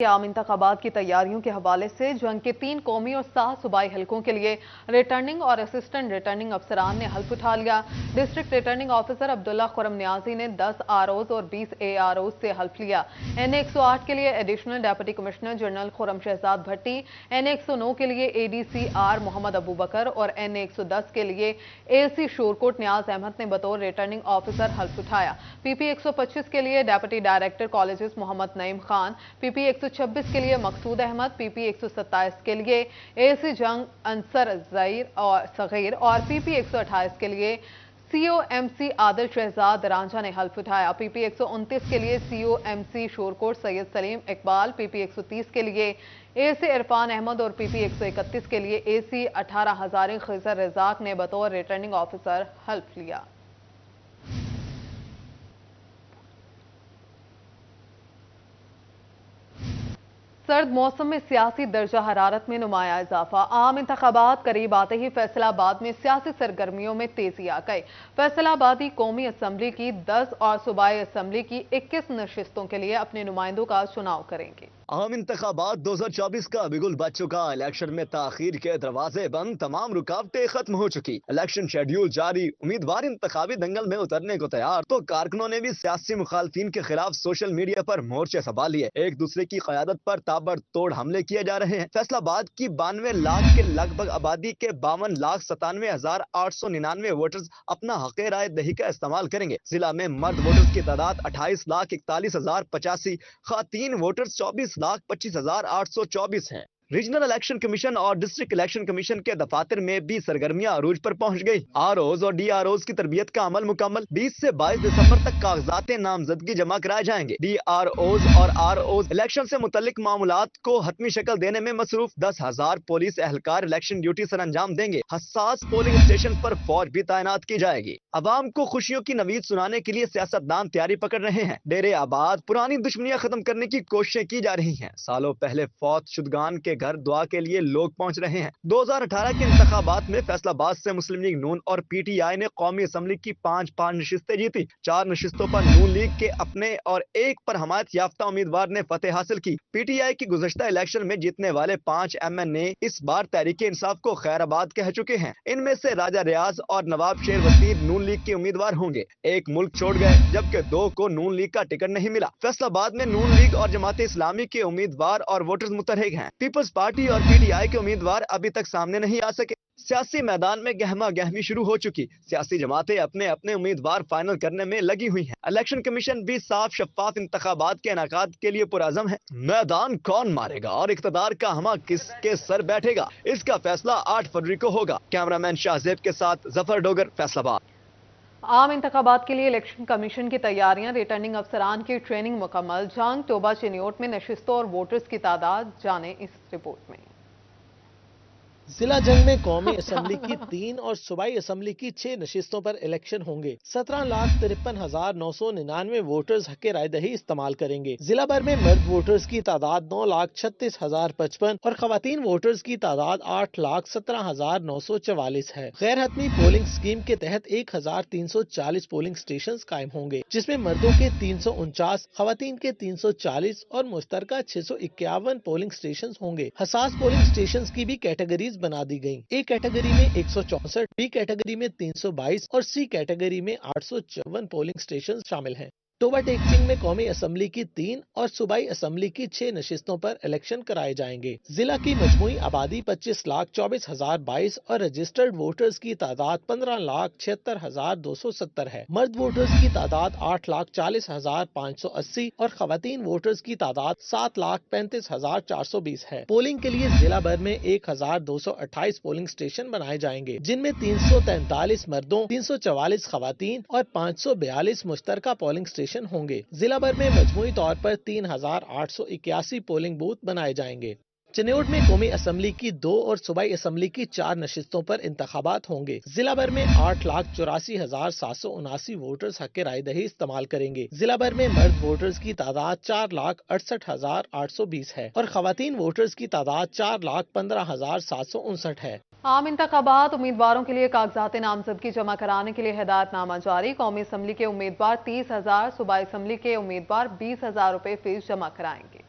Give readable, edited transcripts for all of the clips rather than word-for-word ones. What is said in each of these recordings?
आम इंतखाबात की तैयारियों के हवाले से जंग के 3 कौमी और 7 सूबाई हलकों के लिए रिटर्निंग और असिस्टेंट रिटर्निंग अफसरान ने हल्फ उठा लिया। District returning officer Abdullah Khurram Niazi ने 10 आरओज और 20 एआरओज से हल्फ लिया। NA 108 के लिए additional deputy commissioner general Khurram Shahzad Bhatti, NA 109 के लिए ADCR मोहम्मद अबू बकर और NA 110 के लिए AC शोरकोट नियाज अहमद ने बतौर रिटर्निंग ऑफिसर हल्फ उठाया। PP 125 के लिए deputy director colleges Mohammad Naeem Khan, PP 126 के लिए मकसूद अहमद, PP 127 के लिए AC जंग अंसर ज़हीर और सगीर और PP 128 के लिए COMC आदिल शहजाद रांझा ने हल्फ उठाया। PP 129 के लिए COMC शोरकोट सैयद सलीम इकबाल, PP 130 के लिए AC इरफान अहमद और PP 131 के लिए AC 18 हजारी खिजर रजाक ने बतौर रिटर्निंग ऑफिसर हल्फ लिया। सर्द मौसम में सियासी दर्जा हरारत में नुमाया इजाफा। आम इंतखाबात करीब आते ही फैसलाबाद में सियासी सरगर्मियों में तेजी आ गई। फैसलाबादी कौमी असम्बली की 10 और सूबाई असम्बली की 21 नशिस्तों के लिए अपने नुमाइंदों का चुनाव करेंगे। आम इंतखाबात 2024 का बिगुल बच चुका। इलेक्शन में ताखीर के दरवाजे बंद, तमाम रुकावटें खत्म हो चुकी। इलेक्शन शेड्यूल जारी, उम्मीदवार इंतखाबी दंगल में उतरने को तैयार। तो कारकुनों ने भी सियासी मुखालफिन के खिलाफ सोशल मीडिया पर मोर्चे संभाल लिए। एक दूसरे की क़यादत पर ताबड़तोड़ हमले किए जा रहे हैं। फैसलाबाद की 92 लाख के लगभग आबादी के 52,97,899 वोटर्स अपना हक राय दही का इस्तेमाल करेंगे। जिला में मर्द वोटर्स की तादाद 28,41,085, खातीन वोटर्स 24,25,824 हैं। रीजनल इलेक्शन कमीशन और डिस्ट्रिक्ट इलेक्शन कमीशन के दफातर में भी सरगर्मियां अरूज पर पहुंच गई। आरओज और DROज की तरबियत का अमल मुकम्मल। 20 से 22 दिसंबर तक कागजात नामजदगी जमा कराए जाएंगे। DROज और ROज इलेक्शन से मुतल्लिक मामूलात को हतमी शक्ल देने में मसरूफ। 10,000 पुलिस एहलकार इलेक्शन ड्यूटी सर अंजाम देंगे। हसास पोलिंग स्टेशन पर फौज भी तैनात की जाएगी। अवाम को खुशियों की नवीद सुनाने के लिए सियासतदान तैयारी पकड़ रहे हैं। डेरे आबाद पुरानी दुश्मनियां खत्म करने की कोशिशें की जा रही हैं। सालों पहले फौत शुदगान के घर दुआ के लिए लोग पहुंच रहे हैं। 2018 के इंतखाबात में फैसलाबाद से मुस्लिम लीग नून और PTI ने कौमी असम्बली की 5 नशिस्तें जीती। 4 नशिस्तों पर नून लीग के अपने और 1 पर हमायत याफ्ता उम्मीदवार ने फतेह हासिल की। PTI की गुज़श्ता इलेक्शन में जीतने वाले 5 MNA इस बार तहरीक इंसाफ को खैराबाद कह चुके हैं। इनमें से राजा रियाज और नवाब शेर वसीर नून लीग के उम्मीदवार होंगे। 1 मुल्क छोड़ गए, जबकि 2 को नून लीग का टिकट नहीं मिला। फैसलाबाद में नून लीग और जमात इस्लामी के उम्मीदवार और वोटर्स मुतहरिक हैं। पीपल्स पार्टी और PTI के उम्मीदवार अभी तक सामने नहीं आ सके। सियासी मैदान में गहमा गहमी शुरू हो चुकी। सियासी जमातें अपने अपने उम्मीदवार फाइनल करने में लगी हुई हैं। इलेक्शन कमीशन भी साफ शफाफ इंतखाबात के इनाकाद के लिए पुरअज़म है। मैदान कौन मारेगा और इक़्तिदार का हमा किसके सर बैठेगा, इसका फैसला 8 फरवरी को होगा। कैमरामैन शाहजेब के साथ जफर डोगर, फैसलाबाद। आम इंतखाबात के लिए इलेक्शन कमीशन की तैयारियां, रिटर्निंग अफसरान की ट्रेनिंग मुकम्मल। जंग तोबा चिन्योट में नशिस्तों और वोटर्स की तादाद जाने इस रिपोर्ट में। जिला जंग में कौमी असम्बली की 3 और सूबाई असम्बली की 6 नशिस्तों पर इलेक्शन होंगे। 17,53,999 वोटर्स हक राय दही इस्तेमाल करेंगे। जिला भर में मर्द वोटर्स की तादाद 9,36,055 और खवातीन वोटर्स की तादाद 8,17,944 है। गैर हतमी पोलिंग स्कीम के तहत 1,340 पोलिंग स्टेशन कायम होंगे, जिसमें मर्दों के 349, खवातीन के 340 और मुश्तरका 651 पोलिंग स्टेशन होंगे। हसास पोलिंग स्टेशन की भी कैटेगरीज बना दी गयी। A कैटेगरी में 164, B कैटेगरी में 322 और C कैटेगरी में 854 पोलिंग स्टेशन शामिल हैं। तोबा टेकसिंग में कौमी असम्बली की 3 और सूबाई असम्बली की 6 नशिस्तों पर इलेक्शन कराए जाएंगे। जिला की मजमूई आबादी 25,24,022 और रजिस्टर्ड वोटर्स की तादाद 15,76,270 है। मर्द वोटर्स की तादाद 8,40,580 और खवातीन वोटर्स की तादाद 7,35,420 है। पोलिंग के लिए जिला भर में 1,228 पोलिंग स्टेशन बनाए जाएंगे, जिनमें 343 मर्दों, 344 खवातीन और 542 मुश्तरका पोलिंग स्टेशन होंगे। जिला भर में मजमूई तौर पर 3,881 पोलिंग बूथ बनाए जाएंगे। चिन्योट में कौमी असम्बली की 2 और सूबाई असम्बली की 4 नशिस्तों पर इंतखाबात होंगे। जिला भर में 8,84,779 वोटर्स हक राय दही इस्तेमाल करेंगे। जिला भर में मर्द वोटर्स की तादाद 4,68,820 है और खवातीन वोटर्स की तादाद 4,15,759 है। आम इंतखाबात उम्मीदवारों के लिए कागजात नामजदगी जमा कराने के लिए हिदायतनामा जारी। कौमी असम्बली के उम्मीदवार 30,000, सूबाई असम्बली के उम्मीदवार 20,000 रुपए फीस जमा कराएंगे।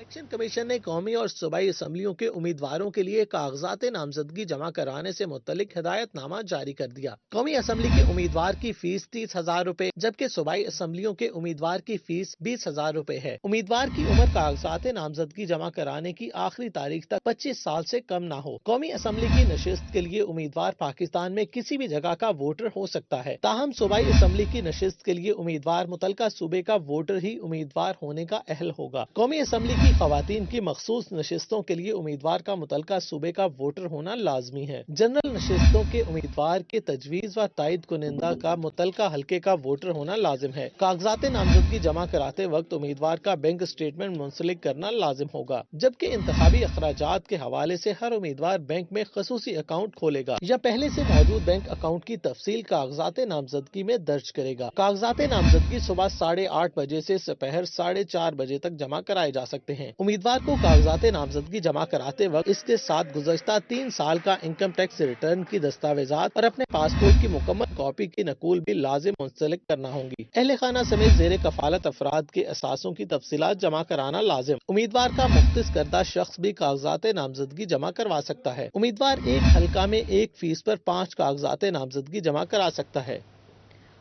इलेक्शन कमीशन ने कौमी और सूबाई असम्बलियों के उम्मीदवारों के लिए कागजात नामजदगी जमा कराने से मुतल्लिक हिदायतनामा जारी कर दिया। कौमी असम्बली के उम्मीदवार की फीस 30,000 रूपए जबकि सूबाई असम्बलियों के उम्मीदवार की फीस 20,000 रूपए है। उम्मीदवार की उम्र कागजात नामजदगी जमा कराने की आखिरी तारीख तक 25 साल से कम न हो। कौमी असम्बली की नशिस्त के लिए उम्मीदवार पाकिस्तान में किसी भी जगह का वोटर हो सकता है। ताहम सूबाई असम्बली की नशिस्त के लिए उम्मीदवार मुतल्लिका सूबे का वोटर ही उम्मीदवार होने का अहल होगा। कौमी असम्बली की खवातीन की मखसूस नशिस्तों के लिए उम्मीदवार का मुतल्लिका सूबे का वोटर होना लाजमी है। जनरल नशिस्तों के उम्मीदवार के तजवीज़ व तायद कुनिंदा का मुतल्लिका हल्के का वोटर होना लाजिम है। कागजात नामजदगी जमा कराते वक्त उम्मीदवार का बैंक स्टेटमेंट मुंसलिक करना लाजिम होगा, जबकि इंतखाबी अखराजात के हवाले से हर उम्मीदवार बैंक में खसूसी अकाउंट खोलेगा या पहले से मौजूद बैंक अकाउंट की तफसील कागजात नामजदगी में दर्ज करेगा। कागजात नामजदगी सुबह 8:30 बजे से दोपहर 4:30 बजे तक जमा कराए जा सकते हैं। उम्मीदवार को कागजात नामजदगी जमा कराते वक्त इसके साथ गुज़श्ता 3 साल का इनकम टैक्स रिटर्न की दस्तावेजात और अपने पासपोर्ट की मुकम्मल कॉपी की नकूल भी लाजिम मुंसलिक करना होंगी। अहले खाना समेत जेर कफालत अफराद के असासों की तफसीलात जमा कराना लाजिम। उम्मीदवार का मुख्तस करदा शख्स भी कागजात नामजदगी जमा करवा सकता है। उम्मीदवार एक हल्का में एक फीस पर 5 कागजात नामजदगी जमा करा सकता है।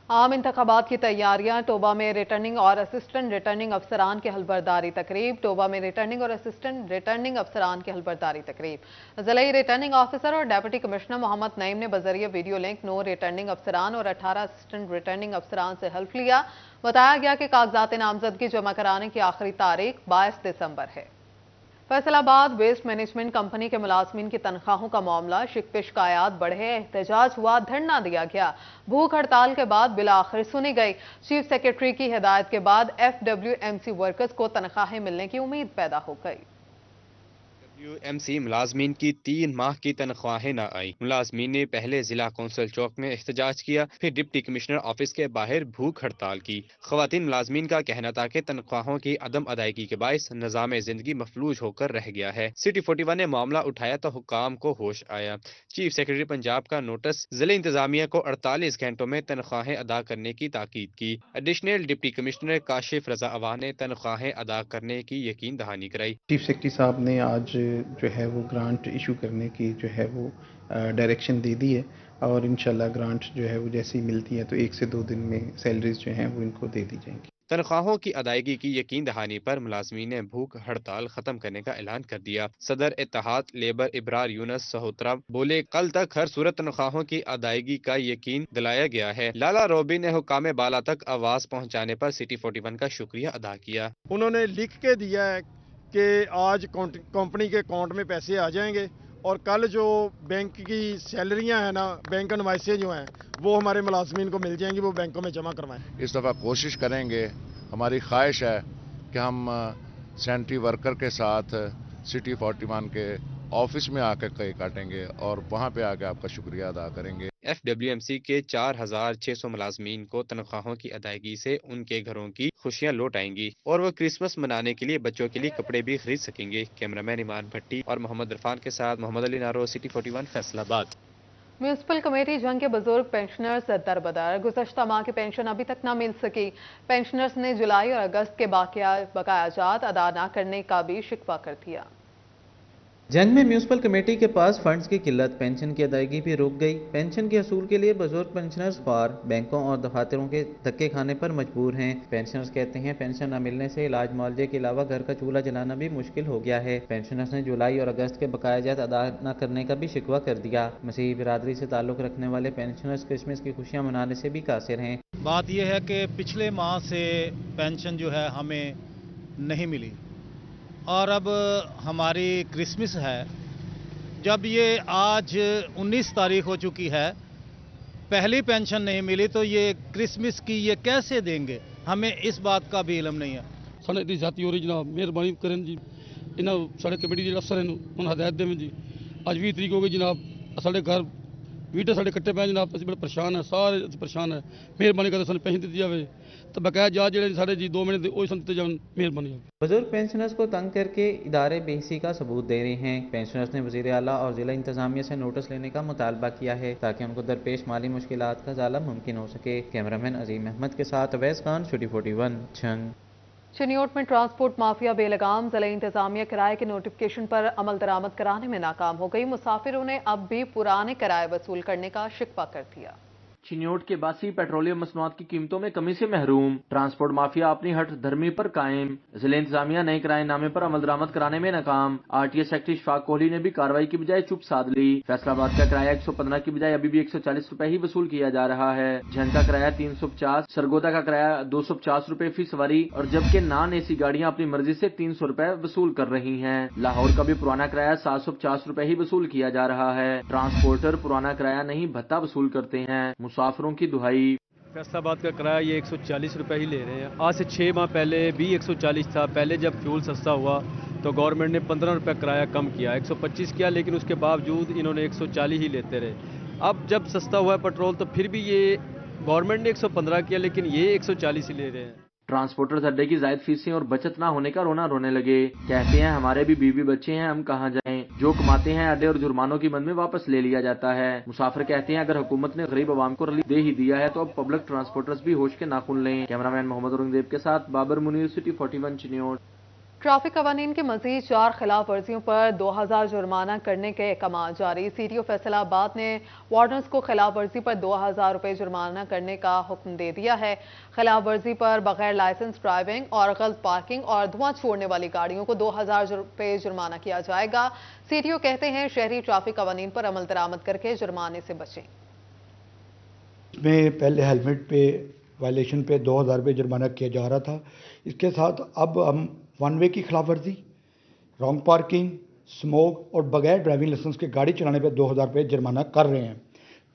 आम इंतखाबात की तैयारियां, टोबा में रिटर्निंग और असिस्टेंट रिटर्निंग अफसरान की हलबरदारी तकरीब। टोबा में रिटर्निंग और असिस्टेंट रिटर्निंग अफसरान की हलबरदारी तकरीब। जिला रिटर्निंग ऑफिसर और डेप्यूटी कमिश्नर मोहम्मद नईम ने बजरिए वीडियो लिंक 9 रिटर्निंग अफसरान और 18 असिस्टेंट रिटर्निंग अफसरान से हल्फ लिया। बताया गया कि कागजात नामजदगी जमा कराने की आखिरी तारीख 22 दिसंबर है। फैसलाबाद वेस्ट मैनेजमेंट कंपनी के मुलाजमीन की तनख्वाहों का मामला, शिकवे शिकायत बढ़े, एहतजाज हुआ, धरना दिया गया। भूख हड़ताल के बाद बिल आखिर सुनी गई। चीफ सेक्रेटरी की हिदायत के बाद FWMC वर्कर्स को तनख्वाहें मिलने की उम्मीद पैदा हो गई। FWMC मुलाजमीन की 3 माह की तनख्वाहें न आई। मुलाजमीन ने पहले जिला कौंसिल चौक में एहतजाज किया, फिर डिप्टी कमिश्नर ऑफिस के बाहर भूख हड़ताल की। खवातीन मुलाजमीन का कहना था कि तनख्वाहों की अदम अदायगी के बायस निजाम जिंदगी मफलूज होकर रह गया है। सिटी 41 ने मामला उठाया तो हुक्काम को होश आया। चीफ सेक्रेटरी पंजाब का नोटिस, जिले इंतजामिया को 48 घंटों में तनख्वाहें अदा करने की ताकीद की। एडिशनल डिप्टी कमिश्नर काशिफ रजा अवा ने तनख्वाहें अदा करने की यकीन दहानी कराई। चीफ सेक्रेटरी साहब ने आज जो है वो ग्रांट इशू करने की जो है वो डायरेक्शन दे दी है और इंशाल्लाह ग्रांट जो है वो जैसे ही मिलती है तो 1 से 2 दिन में सैलरीज जो हैं वो इनको दे दी जाएंगी। तनख्वाहों की अदायगी की यकीन दहानी पर मुलाजमीन ने भूख हड़ताल खत्म करने का ऐलान कर दिया। सदर इत्तेहाद लेबर इब्रार यूनस सहोत्रा बोले, कल तक हर सूरत तनख्वाहों की अदायगी का यकीन दिलाया गया है। लाला रोबी ने हुकाम बाला तक आवाज पहुँचाने पर सिटी 41 का शुक्रिया अदा किया। उन्होंने लिख के दिया है कि आज कंपनी के अकाउंट में पैसे आ जाएंगे और कल जो बैंक की सैलरियां हैं ना, बैंक इनवॉइसें जो हैं वो हमारे मुलाजमीन को मिल जाएंगी, वो बैंकों में जमा करवाएं। इस दफ़ा कोशिश करेंगे, हमारी ख्वाहिश है कि हम सैनिटरी वर्कर के साथ सिटी 41 के ऑफिस में आकर केक काटेंगे और वहाँ पे आकर आपका शुक्रिया अदा करेंगे। FWMC के 4,600 मुलाजमीन को तनख्वाहों की अदायगी से उनके घरों की खुशियां लौट आएंगी और वो क्रिसमस मनाने के लिए बच्चों के लिए कपड़े भी खरीद सकेंगे। कैमरामैन ईमान भट्टी और मोहम्मद इरफान के साथ मोहम्मद अली नारो, सिटी 41 फैसलाबाद। म्यूनसिपल कमेटी जंग के बुजुर्ग पेंशनर्स दरबदर। गुज़श्ता माह की पेंशन अभी तक न मिल सकी। पेंशनर्स ने जुलाई और अगस्त के बकायाजात अदा न करने का भी शिकवा कर दिया। जंग में म्यूनसिपल कमेटी के पास फंड्स की किल्लत, पेंशन की अदायगी भी रुक गई। पेंशन के असूल के लिए बुजुर्ग पेंशनर्स ख्वार बैंकों और दफातरों के धक्के खाने पर मजबूर हैं। पेंशनर्स कहते हैं बिल न मिलने से इलाज मुआवजे के अलावा घर का चूल्हा जलाना भी मुश्किल हो गया है। पेंशनर्स ने जुलाई और अगस्त के बकायाजात अदा न करने का भी शिकवा कर दिया। मसीही बिरादरी से ताल्लुक रखने वाले पेंशनर्स क्रिसमस की खुशियाँ मनाने से भी कासिर हैं। बात यह है कि पिछले माह से पेंशन जो है हमें नहीं मिली और अब हमारी क्रिसमस है। जब ये आज 19 तारीख हो चुकी है, पहली पेंशन नहीं मिली तो ये क्रिसमस की ये कैसे देंगे, हमें इस बात का भी इल्म नहीं है। साढ़े दी जाती हो रही जनाब, मेहरबानी करें जी, इन्हें साढ़े कमेटी के अफसर हैं हदायत देवें जी। आज 20 तरीक हो गई जनाब, साढ़े घर वीटे साढ़े कट्टे पे जनाब, असं बड़े परेशान है, सारे परेशान है। मेहरबानी करके सानू पैसे दिती जाए तो बकाया जा जो साढ़े जी 2 महीने वो दिते जाए, मेहरबानी। बुजुर्ग पेंशनर्स को तंग करके इदारे बेहिसी का सबूत दे रहे हैं। पेंशनर्स ने वज़ीर आला और जिला इंतजामिया से नोटिस लेने का मुतालबा किया है ताकि उनको दरपेश माली मुश्किलात का ज़ाला मुमकिन हो सके। कैमरामैन अजीम अहमद के साथ अवैस खान, सिटी 41 जंग। चिन्योट में ट्रांसपोर्ट माफिया बेलगाम जिला इंतजामिया किराए के नोटिफिकेशन पर अमल दरामद कराने में नाकाम हो गई। मुसाफिरों ने अब भी पुराने किराए वसूल करने का शिकवा कर दिया। चिन्योट के बासी पेट्रोलियम मसनूआत की कीमतों में कमी से महरूम, ट्रांसपोर्ट माफिया अपनी हठ धर्मी पर कायम, जिला इंतजामिया नए किराए नामे पर अमल दरामद कराने में नाकाम। आरटीए सेक्रेटरी इशफाक कोहली ने भी कार्रवाई की बजाय चुप साध ली। फैसलाबाद का किराया 115 की बजाय अभी भी 140 रुपए ही वसूल किया जा रहा है। झंग का किराया 350, सरगोदा का किराया 250 रुपए फी सवारी और जबकि नॉन एसी गाड़ियां अपनी मर्जी से 300 रुपए वसूल कर रही हैं। लाहौर का भी पुराना किराया 750 रुपए ही वसूल किया जा रहा है। ट्रांसपोर्टर पुराना किराया नहीं भत्ता वसूल करते हैं। मुसाफिरों की दुहाई। फैसलाबाद का किराया ये 140 रुपए ही ले रहे हैं। आज से 6 माह पहले भी 140 था। पहले जब फ्यूल सस्ता हुआ तो गवर्नमेंट ने 15 रुपए किराया कम किया, 125 किया, लेकिन उसके बावजूद इन्होंने 140 ही लेते रहे। अब जब सस्ता हुआ है पेट्रोल तो फिर भी ये गवर्नमेंट ने 115 किया, लेकिन ये 140 ही ले रहे हैं। ट्रांसपोर्टर्स अड्डे की जायद फीसें और बचत ना होने का रोना रोने लगे। कहते हैं हमारे भी बीवी बच्चे हैं, हम कहाँ जाएं। जो कमाते हैं अड्डे और जुर्मानों की मद में वापस ले लिया जाता है। मुसाफिर कहते हैं अगर हुकूमत ने गरीब आवाम को रिलीफ दे ही दिया है तो अब पब्लिक ट्रांसपोर्टर्स भी होश के नाखून लें। कैमरामैन मोहम्मद औरंगजेब के साथ बाबर मुनीर, सिटी 41 चिन्योट। ट्रैफिक कवानीन की मजीद 4 खिलाफ वर्जियों पर 2000 जुर्माना करने के अहकाम जारी। सीटीओ फैसलाबाद ने वार्डन्स को खिलाफ वर्जी पर 2000 रुपए जुर्माना करने का हुक्म दे दिया है। खिलाफ वर्जी पर बगैर लाइसेंस ड्राइविंग और गलत पार्किंग और धुआं छोड़ने वाली गाड़ियों को 2000 रुपए जुर्माना किया जाएगा। सीटीओ कहते हैं शहरी ट्रैफिक कवानीन पर अमल दरामद करके जुर्माने से बचें। इसमें पहले हेलमेट पे वायलेशन पे 2000 रुपये जुर्माना किया जा रहा था। इसके साथ अब हम वन वे की खिलाफ वर्जी, रॉन्ग पार्किंग, स्मोक और बगैर ड्राइविंग लाइसेंस के गाड़ी चलाने पर 2000 रुपये जुर्माना कर रहे हैं।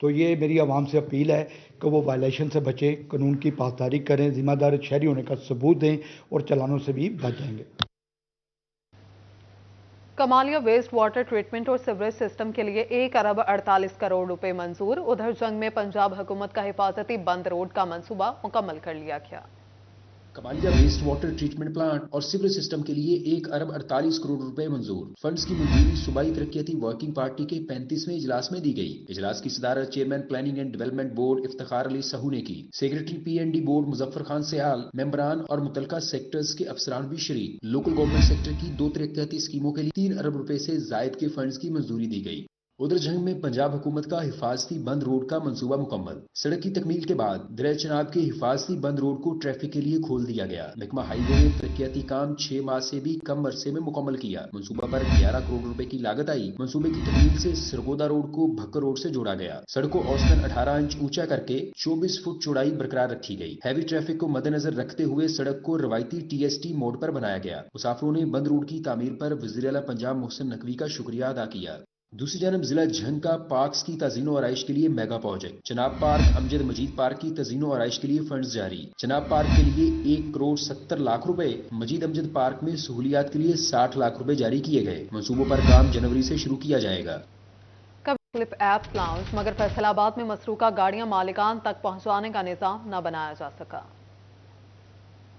तो ये मेरी आवाम से अपील है कि वो वायलेशन से बचें, कानून की पासदारी करें, जिम्मेदार शहरी होने का सबूत दें और चालानों से भी बच जाएंगे। कमालिया वेस्ट वाटर ट्रीटमेंट और सीवरेज सिस्टम के लिए 1 अरब 48 करोड़ रुपए मंजूर। उधर जंग में पंजाब हुकूमत का हिफाजती बंद रोड का मंसूबा मुकम्मल कर लिया गया। Kamalia waste water treatment plant और सीवरेज सिस्टम के लिए 1 अरब 48 करोड़ रुपए मंजूर। फंड्स की मंजूरी सूबाई तरक्याती वर्किंग पार्टी के 35वें इजलास में दी गई। इजलास की सदारत chairman planning and development board Iftikhar Ali Sahu ने की। Secretary PND board Muzaffar Khan Sial, मेंबरान और मुतलका सेक्टर्स के अफसरान भी शरीक। लोकल गवर्नमेंट सेक्टर की 2 तरक्याती स्कीमों के लिए 3 अरब रुपए से जायद के फंड्स की मंजूरी दी गई। उधर जंग में पंजाब हुकूमत का हिफाजती बंद रोड का मंसूबा मुकम्मल। सड़क की तकमील के बाद दरिया चनाब के हिफाजती बंद रोड को ट्रैफिक के लिए खोल दिया गया। महकमा हाईवे ने तरक्याती काम 6 माह से भी कम अरसे में मुकम्मल किया। मंसूबा पर 11 करोड़ रुपए की लागत आई। मंसूबे की तकमील से सरगोदा रोड को भक्कर रोड से जोड़ा गया। सड़क को औसतन 18 इंच ऊंचा करके 24 फुट चौड़ाई बरकरार रखी गई। हैवी ट्रैफिक को मद्देनजर रखते हुए सड़क को रवायती TST मोड पर बनाया गया। मुसाफिरों ने बंद रोड की तामीर पर वज़ीर आला पंजाब मोहसिन नकवी का शुक्रिया अदा किया। दूसरी जानब जिला झंग का पार्क्स की तज़ीनो आराइश के लिए mega project. Chenab park, Amjad Majeed park की तज़ीनो आराइश के लिए फंड्स जारी। चनाब पार्क के लिए 1 करोड़ 70 लाख रुपए, मजीद अमजद पार्क में सहूलियात के लिए 60 लाख रुपए जारी किए गए। मंसूबों पर काम जनवरी से शुरू किया जाएगा। क्लिप ऐप लॉन्च, मगर फैसलाबाद में मसरूका गाड़ियां मालिकान तक पहुंचाने का निजाम न बनाया जा सका।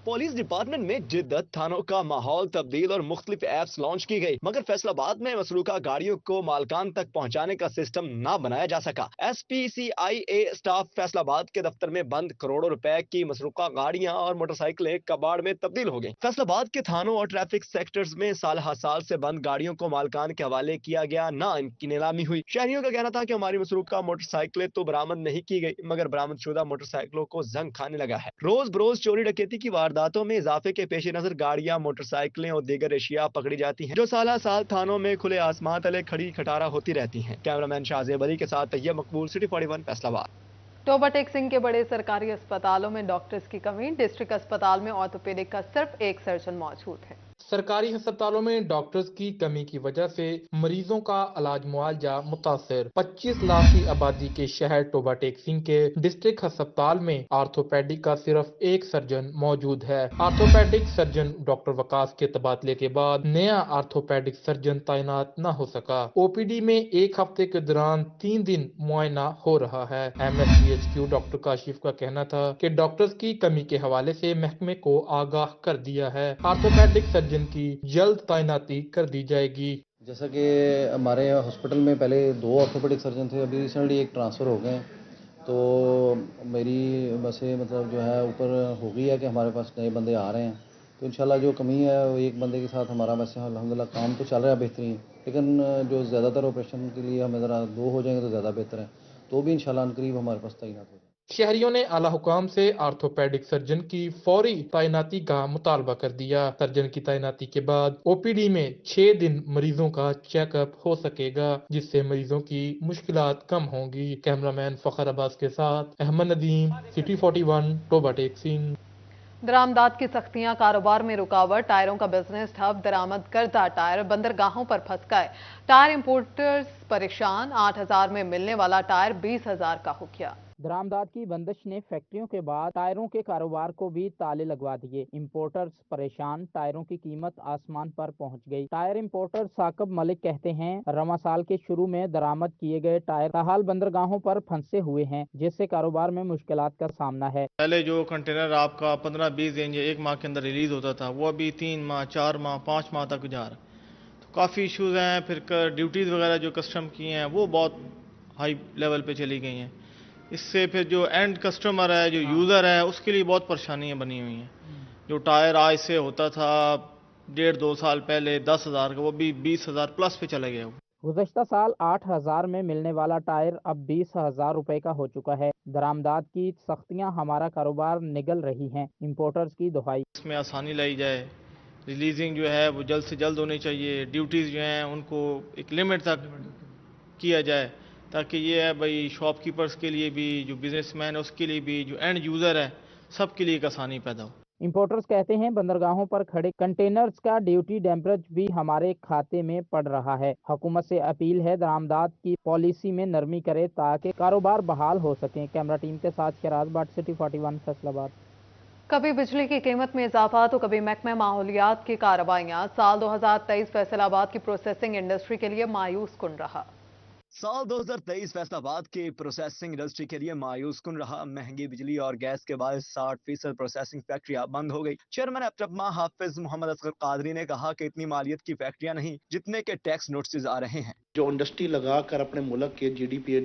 पुलिस डिपार्टमेंट में जिद्दत, थानों का माहौल तब्दील और मुख्तलिफ ऐप्स लॉन्च की गई, मगर फैसलाबाद में मसरूका गाड़ियों को मालकान तक पहुंचाने का सिस्टम ना बनाया जा सका। SPCIA स्टाफ फैसलाबाद के दफ्तर में बंद करोड़ों रुपए की मसरूका गाड़ियां और मोटरसाइकिलें कबाड़ में तब्दील हो गई। फैसलाबाद के थानों और ट्रैफिक सेक्टर्स में साल हर साल से बंद गाड़ियों को मालकान के हवाले किया गया, ना इनकी नीलामी हुई। शहरियों का कहना था कि हमारी मसरूका मोटरसाइकिलें तो बरामद नहीं की गई, मगर बरामद शुदा मोटरसाइकिलों को जंग खाने लगा है। रोज बरोज चोरी डकैती की वारदातों में इजाफे के पेश नजर गाड़ियां, मोटरसाइकिलें और दीगर एशिया पकड़ी जाती हैं, जो साल साल थानों में खुले आसमान तले खड़ी खटारा होती रहती हैं। कैमरामैन शाहजेब अली के साथ तैयब मकबूल, सिटी 41 फैसलाबाद। टोबा टेक सिंह के बड़े सरकारी अस्पतालों में डॉक्टर्स की कमी। डिस्ट्रिक्ट अस्पताल में ऑर्थोपेडिक का सिर्फ 1 सर्जन मौजूद है। सरकारी अस्पतालों में डॉक्टर्स की कमी की वजह से मरीजों का इलाज मुआवजा मुतासर। 25 लाख की आबादी के शहर टोबा टेक सिंह के डिस्ट्रिक्ट अस्पताल में ऑर्थोपेडिक का सिर्फ 1 सर्जन मौजूद है। ऑर्थोपेडिक सर्जन डॉक्टर वकास के तबादले के बाद नया ऑर्थोपेडिक सर्जन तैनात न हो सका। OPD में 1 हफ्ते के दौरान 3 दिन मुआयना हो रहा है। MSPHQ डॉक्टर काशिफ का कहना था कि डॉक्टर्स की कमी के हवाले से महकमे को आगाह कर दिया है। ऑर्थोपेडिक सर्जन की जल्द तैनाती कर दी जाएगी। जैसा कि हमारे हॉस्पिटल में पहले 2 ऑर्थोपेडिक सर्जन थे, अभी रिसेंटली 1 ट्रांसफ़र हो गए, तो मेरी वैसे मतलब जो है ऊपर हो गई है कि हमारे पास नए बंदे आ रहे हैं, تو انشاءاللہ جو کمی ہے وہ ایک بندے کے ساتھ ہمارا ویسے الحمدللہ کام تو چل رہا ہے بہترین، لیکن جو زیادہ تر آپریشن کے لیے ہمیں ذرا 2 ہو جائیں گے تو زیادہ بہتر ہے، تو بھی انشاءاللہ عنقریب ہمارے پاس تعینات ہو جائے۔ شہریوں نے اعلی حکام سے آرتھوپیڈک سرجن کی فوری تعیناتی کا مطالبہ کر دیا۔ سرجن کی تعیناتی کے بعد او پی ڈی میں 6 دن مریضوں کا چیک اپ ہو سکے گا، جس سے مریضوں کی مشکلات کم ہوں گی۔ کیمرہ مین فخر عباس کے ساتھ احمد ندیم، سٹی 41، ٹوبہ ٹیک سنگھ۔ درآمدات کی سختیاں، کاروبار میں رکاوٹ، ٹائروں کا بزنس ٹھپ، درآمد کردہ ٹائر بندرگاہوں پر پھنس گئے، ٹائر امپورٹرز پریشان، 8,000 میں ملنے والا ٹائر 20,000 کا ہو گیا۔ درآمدات کی بندش نے فیکٹریوں کے بعد ٹائروں کے کاروبار کو بھی تالے لگوا دیے، امپورٹرز پریشان، ٹائروں کی قیمت آسمان پر پہنچ گئی۔ ٹائر امپورٹر ثاقب ملک کہتے ہیں رواں سال کے شروع میں درآمد کیے گئے ٹائر تاحال بندرگاہوں پر پھنسے ہوئے ہیں، جس سے کاروبار میں مشکلات کا سامنا ہے۔ پہلے جو کنٹینر آپ کا 15-20 دن یا 1 ماہ کے اندر ریلیز ہوتا تھا، وہ ابھی 3 ماہ، 4 ماہ، 5 ماہ تک جا رہا ہے، تو کافی ایشوز ہیں۔ پھر ڈیوٹیز وغیرہ جو کسٹم کی ہیں وہ بہت ہائی لیول پہ چلی گئی ہیں، اس سے پھر جو اینڈ کسٹمر ہے، جو یوزر ہے، اس کے لیے بہت پریشانیاں بنی ہوئی ہیں۔ جو ٹائر آج سے ہوتا تھا 1.5-2 سال پہلے 10,000 کا، وہ بھی 20,000 پلس پہ چلے گیا۔ گزشتہ سال 8,000 میں ملنے والا ٹائر اب 20,000 روپے کا ہو چکا ہے۔ درآمدات کی سختیاں ہمارا کاروبار نگل رہی ہیں، امپورٹرز کی دہائی۔ اس میں آسانی لائی جائے، ریلیزنگ جو ہے وہ جلد سے جلد ہونی چاہیے، ڈیوٹیز جو ہیں ان کو ایک لمٹ تک کیا جائے، تاکہ یہ ہے بھائی شاپ کیپرز کے لیے بھی، جو بزنس مین ہے اس کے لیے بھی، جو اینڈ یوزر ہے، سب کے لیے ایک آسانی پیدا ہو۔ امپورٹرز کہتے ہیں بندرگاہوں پر کھڑے کنٹینرز کا ڈیوٹی ڈیمپرج بھی ہمارے کھاتے میں پڑ رہا ہے۔ حکومت سے اپیل ہے درآمدات کی پالیسی میں نرمی کرے تاکہ کاروبار بحال ہو سکیں۔ کیمرہ ٹیم کے ساتھ شراز بٹ، سٹی 41، فیصل آباد۔ کبھی بجلی کی قیمت میں اضافہ تو کبھی محکمہ ماحولیات کی کارروائیاں، سال 2023 فیصل آباد کی پروسیسنگ انڈسٹری کے لیے مایوس کن رہا۔ سال 2023 فیصل آباد کی پروسیسنگ انڈسٹری کے لیے مایوس کن رہا۔ مہنگی بجلی اور گیس کے باعث 60% پروسیسنگ فیکٹریاں بند ہو گئی۔ چیئرمین ایپٹما حافظ محمد اصغر قادری نے کہا کہ اتنی مالیت کی فیکٹریاں نہیں جتنے کے ٹیکس نوٹسز آ رہے ہیں۔ جو انڈسٹری لگا کر اپنے ملک کے G D P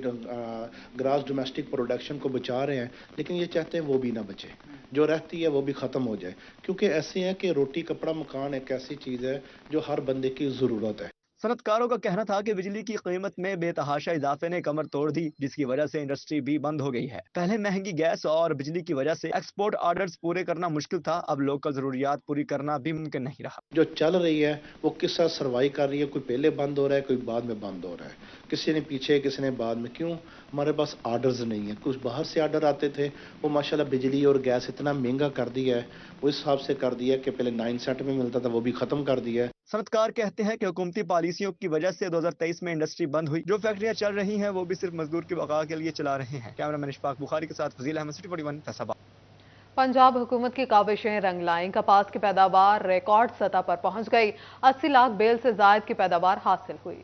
gross domestic production کو بچا رہے ہیں، لیکن یہ چاہتے ہیں وہ بھی نہ بچے، جو رہتی ہے وہ بھی ختم ہو جائے، کیونکہ ایسے ہے کہ روٹی کپڑا مکان ایک ایسی چیز ہے جو ہر بندے کی ضرورت ہے۔ صنعتکاروں کا کہنا تھا کہ بجلی کی قیمت میں بے تحاشا اضافے نے کمر توڑ دی، جس کی وجہ سے انڈسٹری بھی بند ہو گئی ہے۔ پہلے مہنگی گیس اور بجلی کی وجہ سے ایکسپورٹ آرڈرز پورے کرنا مشکل تھا، اب لوکل ضروریات پوری کرنا بھی ممکن نہیں رہا۔ جو چل رہی ہے وہ کس طرح سروائی کر رہی ہے، کوئی پہلے بند ہو رہا ہے، کوئی بعد میں بند ہو رہا ہے، کسی نے پیچھے کسی نے بعد میں۔ کیوں؟ ہمارے پاس آرڈرز نہیں ہیں، کچھ باہر سے آرڈر آتے تھے، وہ ماشاءاللہ بجلی اور گیس اتنا مہنگا کر دیا ہے، وہ اس حساب سے کر دیا کہ پہلے 9 سیٹ میں ملتا تھا وہ بھی ختم کر دیا ہے۔ صنعتکار کہتے ہیں کہ حکومتی پالیسیوں کی وجہ سے 2023 میں انڈسٹری بند ہوئی، جو فیکٹریاں چل رہی ہیں وہ بھی صرف مزدور کی بقا کے لیے چلا رہے ہیں۔ کیمرہ مین اشفاق بخاری کے ساتھ فضیل احمد، سٹی 41، فیصل آباد۔ پنجاب حکومت کی کاوشیں رنگ لائیں، کپاس کی پیداوار ریکارڈ سطح پر پہنچ گئی، 80 لاکھ بیل سے زائد کی پیداوار حاصل ہوئی۔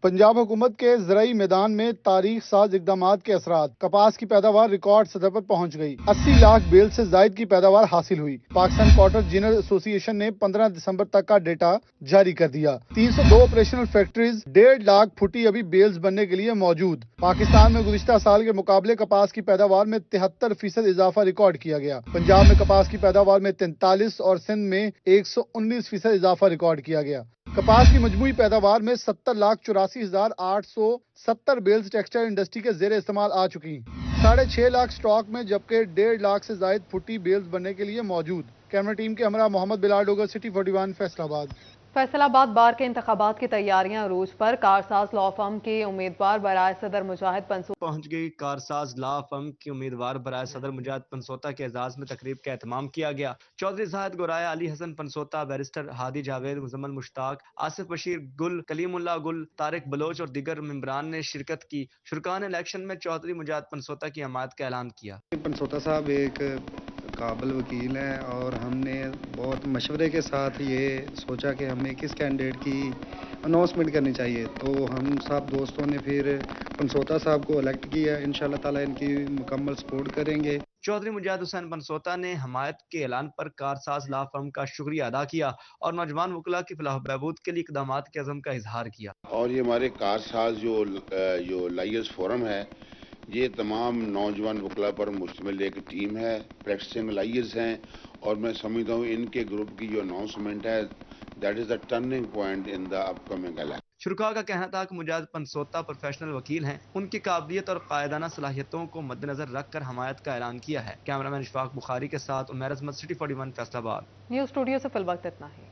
پنجاب حکومت کے زرعی میدان میں تاریخ ساز اقدامات کے اثرات، کپاس کی پیداوار ریکارڈ سطح پر پہنچ گئی، 80 لاکھ بیل سے زائد کی پیداوار حاصل ہوئی۔ پاکستان کاٹن جنرل ایسوسی ایشن نے 15 دسمبر تک کا ڈیٹا جاری کر دیا۔ 302 آپریشنل فیکٹریز، 1.5 لاکھ پھٹی ابھی بیلز بننے کے لیے موجود۔ پاکستان میں گزشتہ سال کے مقابلے کپاس کی پیداوار میں 73% اضافہ ریکارڈ کیا گیا۔ پنجاب میں کپاس کی پیداوار میں 43 اور سندھ میں 119% اضافہ ریکارڈ کیا گیا۔ کپاس کی مجموعی پیداوار میں 70,84,870 بیلز ٹیکسٹائل انڈسٹری کے زیر استعمال آ چکی، 6.5 لاکھ سٹاک میں، جبکہ 1.5 لاکھ سے زائد پھٹی بیلز بننے کے لیے موجود۔ کیمرہ ٹیم کے ہمراہ محمد بلال ڈوگر، سٹی 41، فیصل آباد۔ فیصل آباد بار کے انتخابات کی تیاریاں عروج پر، کارساز لا فرم کی امیدوار برائے صدر مجاہد پنسوتا پہنچ گئی۔ کارساز لا فرم کی امیدوار برائے صدر مجاہد پنسوتا کے اعزاز میں تقریب کا اہتمام کیا گیا۔ چودھری زاہد گورایا، علی حسن پنسوتا، بیرسٹر ہادی جاوید، مزمل مشتاق، آصف بشیر گل، کلیم اللہ گل، طارق بلوچ اور دیگر ممبران نے شرکت کی۔ شرکاء نے الیکشن میں چودھری مجاہد پنسوتا کی حمایت کا اعلان کیا۔ پنسوتا صاحب ایک قابل وکیل ہیں اور ہم نے بہت مشورے کے ساتھ یہ سوچا کہ ہمیں کس کینڈیڈیٹ کی اناؤنسمنٹ کرنی چاہیے، تو ہم سب دوستوں نے پھر پنسوتا صاحب کو الیکٹ کیا۔ انشاءاللہ تعالی ان کی مکمل سپورٹ کریں گے۔ چودھری مجاہد حسین پنسوتا نے حمایت کے اعلان پر کارساز لا فرم کا شکریہ ادا کیا اور نوجوان وکلاء کی فلاح و بہبود کے لیے اقدامات کے عزم کا اظہار کیا۔ اور یہ ہمارے کارساز جو لائرز فورم ہے، یہ تمام نوجوان وکلا پر مشتمل ایک ٹیم ہے، پریکٹسنگ لائرز ہیں، اور میں سمجھتا ہوں ان کے گروپ کی جو اناؤنسمنٹ ہے that is the turning point in the up coming election. شرکاء کا کہنا تھا کہ مجاز پنسوتا پروفیشنل وکیل ہیں، ان کی قابلیت اور قائدانہ صلاحیتوں کو مد نظر رکھ کر حمایت کا اعلان کیا ہے۔ کیمرہ مین اشفاق بخاری کے ساتھ عمیر عظمت، سٹی 41 فیصل آباد۔ نیوز اسٹوڈیو سے فی الوقت اتنا ہی۔